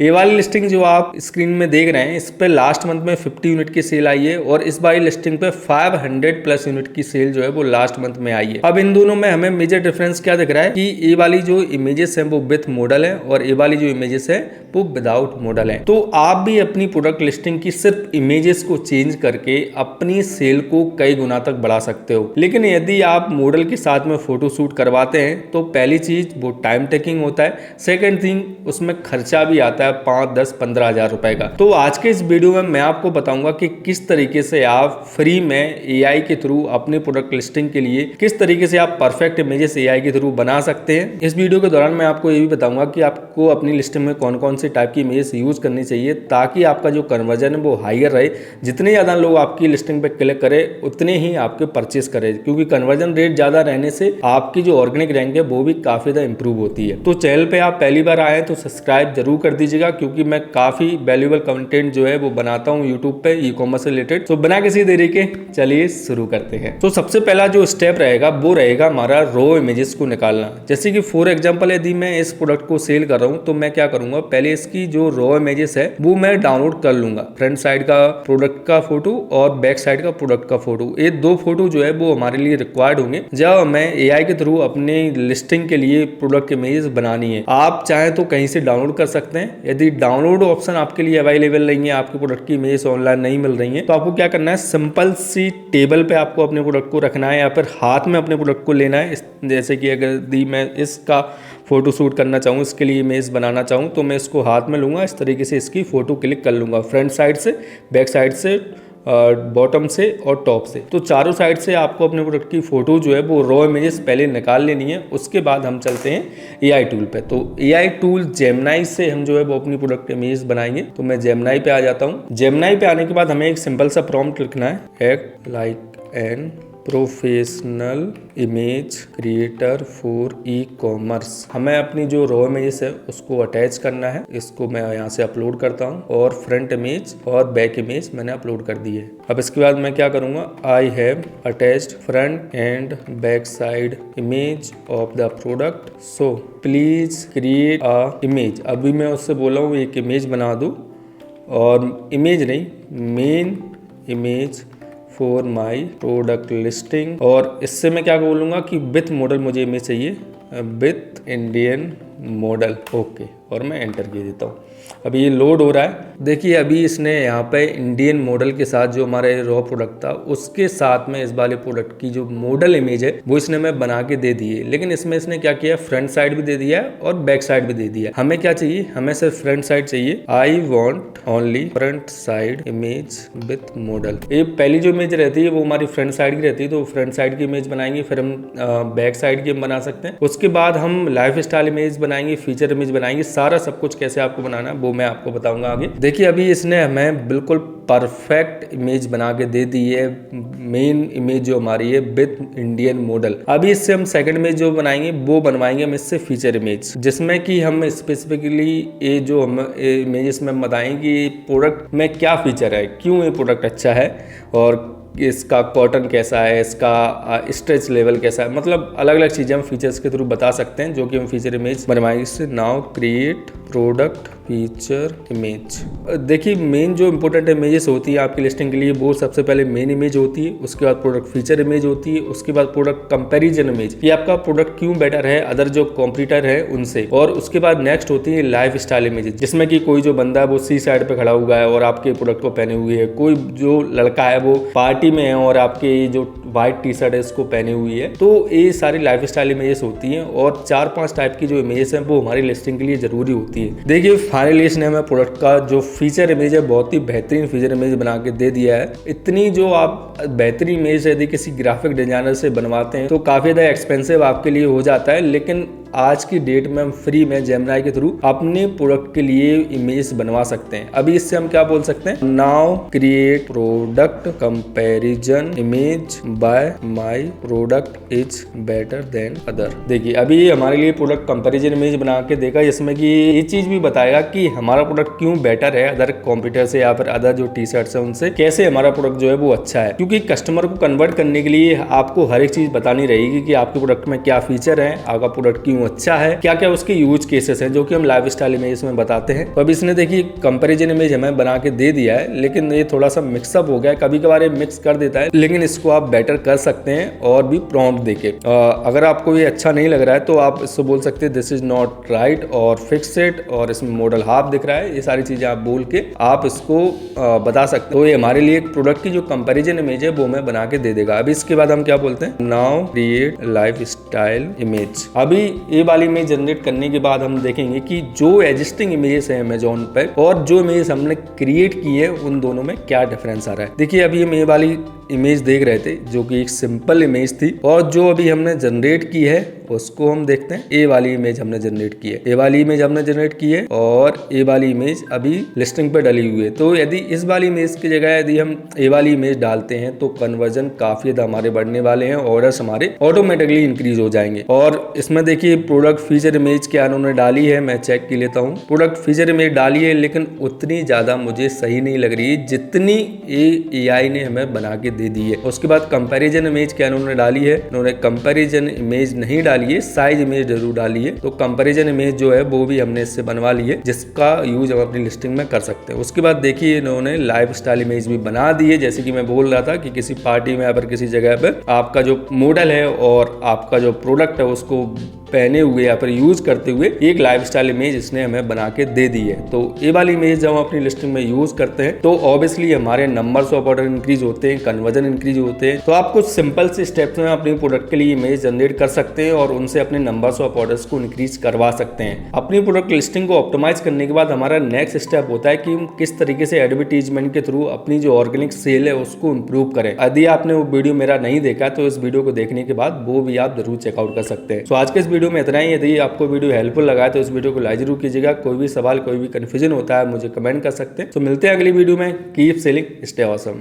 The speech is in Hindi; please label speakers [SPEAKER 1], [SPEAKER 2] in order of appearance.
[SPEAKER 1] ये वाली लिस्टिंग जो आप स्क्रीन में देख रहे हैं, इस पे लास्ट मंथ में 50 यूनिट की सेल आई है और इस बारी लिस्टिंग पे 500 प्लस यूनिट की सेल जो है वो लास्ट मंथ में आई है। अब इन दोनों में हमें मेजर डिफरेंस क्या दिख रहा है कि ये वाली जो इमेजेस है वो विथ मॉडल है और ये वाली जो इमेजेस है वो विदाउट मॉडल है। तो आप भी अपनी प्रोडक्ट लिस्टिंग की सिर्फ इमेजेस को चेंज करके अपनी सेल को कई गुना तक बढ़ा सकते हो। लेकिन यदि आप मॉडल के साथ में फोटो शूट करवाते हैं तो पहली चीज वो टाइम टेकिंग होता है, सेकेंड थिंग उसमें खर्चा भी आता है 5, 10, 15 हजार रुपए का। तो आज के इस वीडियो में मैं आपको बताऊंगा कि किस तरीके से आप फ्री में एआई के थ्रू अपनी प्रोडक्ट लिस्टिंग के लिए किस तरीके से आप परफेक्ट इमेजेस एआई के थ्रू बना सकते हैं। इस वीडियो के दौरान मैं आपको ये भी बताऊंगा कि आपको अपनी लिस्टिंग में कौन कौन से टाइप की इमेजेस यूज करनी चाहिए ताकि आपका जो कन्वर्जन है वो हाइयर रहे। जितने ज्यादा लोग आपकी लिस्टिंग पे क्लिक करें उतने ही आपके परचेस करें, क्योंकि कन्वर्जन रेट ज्यादा रहने से आपकी जो ऑर्गेनिक रैंक है वो भी काफी ज्यादा इंप्रूव होती है। तो चैनल पे आप पहली बार आए तो सब्सक्राइब जरूर कर दीजिएगा, क्योंकि मैं काफी वैल्यूएबल कंटेंट जो है वो बनाता हूँ यूट्यूब पे ई कॉमर्स से रिलेटेड। तो बिना किसी देरी के चलिए शुरू करते हैं। तो सबसे पहला जो स्टेप रहेगा वो रहेगा हमारा रॉ इमेजेस को निकालना। जैसे कि फॉर एग्जांपल यदि मैं इस प्रोडक्ट को सेल कर रहा हूँ तो मैं क्या करूंगा, पहले इसकी जो रॉ इमेजेस है वो मैं डाउनलोड कर लूंगा। फ्रंट साइड का प्रोडक्ट का फोटो और बैक साइड का प्रोडक्ट का फोटो, ये दो फोटो जो है वो हमारे लिए रिक्वायर्ड होंगे जब हमें एआई के थ्रू अपने लिस्टिंग के लिए प्रोडक्ट इमेजेस बनानी है। आप चाहे तो कहीं से डाउनलोड कर सकते हैं। यदि डाउनलोड ऑप्शन आपके लिए अवेलेबल नहीं है, आपके प्रोडक्ट की इमेज ऑनलाइन नहीं मिल रही है, तो आपको क्या करना है, सिंपल सी टेबल पे आपको अपने प्रोडक्ट को रखना है या फिर हाथ में अपने प्रोडक्ट को लेना है। जैसे कि अगर मैं इसका फोटो शूट करना चाहूँ, इसके लिए इमेज बनाना चाहूँ तो मैं इसको हाथ में लूंगा, इस तरीके से इसकी फोटो क्लिक कर लूंगा, फ्रंट साइड से, बैक साइड से, बॉटम से और टॉप से। तो चारों साइड से आपको अपने प्रोडक्ट की फोटो जो है वो रॉ इमेजेस पहले निकाल लेनी है। उसके बाद हम चलते हैं एआई टूल पे। तो एआई टूल जेमिनी से हम जो है वो अपनी प्रोडक्ट इमेज बनाएंगे। तो मैं जेमिनी पे आ जाता हूँ। जेमिनी पे आने के बाद हमें एक सिंपल सा प्रॉम्प्ट लिखना है, act like an professional image creator for e commerce. हमें अपनी जो रॉ इमेज है उसको अटैच करना है। इसको मैं यहाँ से अपलोड करता हूँ और फ्रंट इमेज और बैक इमेज मैंने अपलोड कर दी है। अब इसके बाद मैं क्या करूँगा, I have attached front end back side image of the product, so please create a image. अभी मैं उससे बोला हूँ एक इमेज बना दूँ, और इमेज नहीं, main image for my product listing. और इससे मैं क्या बोलूँगा कि विथ मॉडल मुझे इमेज चाहिए, विथ इंडियन मॉडल, ओके, और मैं एंटर कर देता हूँ। अभी ये लोड हो रहा है। देखिए अभी इसने यहाँ पे इंडियन मॉडल के साथ जो हमारे रॉ प्रोडक्ट था उसके साथ में इस वाले प्रोडक्ट की जो मॉडल इमेज है वो इसने मैं बना के दे दी है। लेकिन इसमें इसने क्या किया, फ्रंट साइड भी दे दिया है और बैक साइड भी दे दिया है। हमें क्या चाहिए, हमें सिर्फ फ्रंट साइड चाहिए। I want only front side image with model. ये पहली जो इमेज रहती है वो हमारी फ्रंट साइड की रहती है, तो फ्रंट साइड की इमेज बनाएंगे, फिर हम बैक साइड की बना सकते हैं। उसके बाद हम लाइफ स्टाइल इमेज बनाएंगे, फीचर इमेज बनाएंगे। सारा सब कुछ कैसे आपको बनाना है वो मैं आपको बताऊंगा आगे। देखिए अभी इसने हमें बिल्कुल परफेक्ट इमेज बना के दे दी है। मेन इमेज जो हमारी है विथ इंडियन मॉडल। अभी इससे हम सेकंड इमेज जो बनाएंगे वो बनवाएंगे हम इससे फीचर इमेज, जिसमें कि हम स्पेसिफिकली ये जो हम इमेजेस में बताएंगे कि प्रोडक्ट में क्या फीचर है, क्यों ये प्रोडक्ट अच्छा है और इसका कॉटन कैसा है, इसका स्ट्रेच लेवल कैसा है, मतलब अलग अलग चीज़ें हम फीचर्स के थ्रू बता सकते हैं जो कि हम फीचर इमेज बनवाएंगे। इससे now create product feature image. देखिए मेन जो इंपॉर्टेंट इमेजेस होती है आपकी लिस्टिंग के लिए वो सबसे पहले मेन इमेज होती है, उसके बाद प्रोडक्ट फीचर इमेज होती है, उसके बाद प्रोडक्ट कंपैरिजन इमेज, ये आपका प्रोडक्ट क्यों बेटर है अदर जो कॉम्पिटिटर है उनसे, और उसके बाद नेक्स्ट होती है लाइफ स्टाइल इमेज, जिसमें कि कोई जो बंदा है वो सी साइड पे खड़ा हुआ है और आपके प्रोडक्ट को पहने हुए है, कोई जो लड़का है वो पार्टी में है और आपके जो व्हाइट टी शर्ट है इसको पहनी हुई है। तो ये सारी लाइफ स्टाइल इमेजेस होती हैं और 4-5 टाइप की जो इमेजेस हैं वो हमारी लिस्टिंग के लिए जरूरी होती है। देखिए फाइनली इसने हमें प्रोडक्ट का जो फीचर इमेज है बहुत ही बेहतरीन फीचर इमेज बना के दे दिया है। इतनी जो आप बेहतरीन इमेज यदि किसी ग्राफिक डिजाइनर से बनवाते हैं तो काफी ज्यादा एक्सपेंसिव आपके लिए हो जाता है, लेकिन आज की डेट में हम फ्री में जेमिनी के थ्रू अपने प्रोडक्ट के लिए इमेज बनवा सकते हैं। अभी इससे हम क्या बोल सकते हैं, now create product comparison image by my product is better than other. देखिए अभी हमारे लिए प्रोडक्ट कंपैरिजन इमेज बना के देगा, जिसमें कि ये चीज भी बताएगा कि हमारा प्रोडक्ट क्यों बेटर है अदर कॉम्पिटिटर से या फिर अदर जो टी शर्ट्स है उनसे, कैसे हमारा प्रोडक्ट जो है वो अच्छा है। क्योंकि कस्टमर को कन्वर्ट करने के लिए आपको हर एक चीज बतानी रहेगी कि आपके प्रोडक्ट में क्या फीचर है, आपका प्रोडक्ट क्यों क्यों अच्छा है, क्या क्या उसके यूज केसेस हैं, जो कि हम लाइफ स्टाइल इमेज में बताते हैं। तो अब इसने देखिए कंपैरिजन इमेज हमें बना के दे दिया है, लेकिन ये थोड़ा सा मिक्सअप हो गया है, कभी कभार ये मिक्स कर देता है, लेकिन इसको आप बेटर कर सकते हैं और भी प्रॉम्प्ट देके। अगर आपको ये अच्छा नहीं लग रहा है तो आप इससे बोल सकते हैं दिस इज नॉट राइट और फिक्स इट, और इसमें मॉडल हाफ दिख रहा है, ये सारी चीजें आप बोल के आप इसको बता सकते हो। ये हमारे लिए एक प्रोडक्ट की जो कंपैरिजन इमेज है वो हमें बना के दे देगा। अभी इसके बाद हम क्या बोलते हैं, now create life style image. अभी ये वाली इमेज जनरेट करने के बाद हम देखेंगे कि जो एग्जिस्टिंग इमेजेस है अमेजोन पर और जो इमेज हमने क्रिएट की है उन दोनों में क्या डिफरेंस आ रहा है। देखिए अभी हम ये वाली इमेज देख रहे थे जो कि एक सिंपल इमेज थी, और जो अभी हमने जनरेट की है उसको हम देखते हैं। ए वाली इमेज हमने जनरेट की है, ए वाली इमेज हमने जनरेट की है, और ए वाली इमेज अभी लिस्टिंग पे डली हुई है। तो यदि इस वाली इमेज की जगह यदि हम ए वाली इमेज डालते हैं तो कन्वर्जन काफी ज्यादा हमारे बढ़ने वाले हैं, ऑर्डर्स हमारे ऑटोमेटिकली इंक्रीज हो जाएंगे। और इसमें देखिए प्रोडक्ट फीचर इमेज क्या उन्होंने डाली है, मैं चेक कर लेता हूँ। प्रोडक्ट फीचर इमेज डाली है, लेकिन उतनी ज्यादा मुझे सही नहीं लग रही है जितनी एआई ने हमें बना के दे दी है। उसके बाद कंपैरिजन इमेज क्या उन्होंने डाली है, उन्होंने कंपैरिजन इमेज नहीं डाली है, साइज इमेज जरूर डाली है। तो कंपैरिजन इमेज जो है वो भी हमने इससे बनवा ली है, जिसका यूज हम अपनी लिस्टिंग में कर सकते हैं। उसके बाद देखिए इन्होंने लाइफ स्टाइल इमेज भी बना दी है, जैसे कि मैं बोल रहा था कि किसी पार्टी में या फिर किसी जगह पर आपका जो मॉडल है और आपका जो प्रोडक्ट है उसको पहने हुए या फिर यूज करते हुए एक लाइफस्टाइल इमेज इसने हमें बना के दे दी है। तो ये वाली इमेज जब हम अपनी लिस्टिंग में यूज करते हैं तो ऑब्वियसली हमारे नंबर्स ऑफ ऑर्डर इंक्रीज होते हैं, कन्वर्जन इंक्रीज होते हैं। तो आप कुछ सिंपल से स्टेप्स में अपनी प्रोडक्ट के लिए इमेज जनरेट कर सकते हैं और उनसे अपने नंबर्स ऑफ ऑर्डर्स को इंक्रीज करवा सकते हैं। अपनी प्रोडक्ट लिस्टिंग को ऑप्टिमाइज करने के बाद हमारा नेक्स्ट स्टेप होता है कि हम किस तरीके से एडवर्टीजमेंट के थ्रू अपनी जो ऑर्गेनिक सेल है उसको इंप्रूव करें। यदि आपने वो वीडियो मेरा नहीं देखा तो इस वीडियो को देखने के बाद वो भी आप जरूर चेकआउट कर सकते हैं। तो आज के इस वीडियो में इतना ही। यदि आपको वीडियो हेल्पफुल लगा है तो इस वीडियो को लाइक जरूर कीजिएगा। कोई भी सवाल, कोई भी कंफ्यूजन होता है मुझे कमेंट कर सकते हैं। तो मिलते हैं अगली वीडियो में। Keep selling, stay awesome.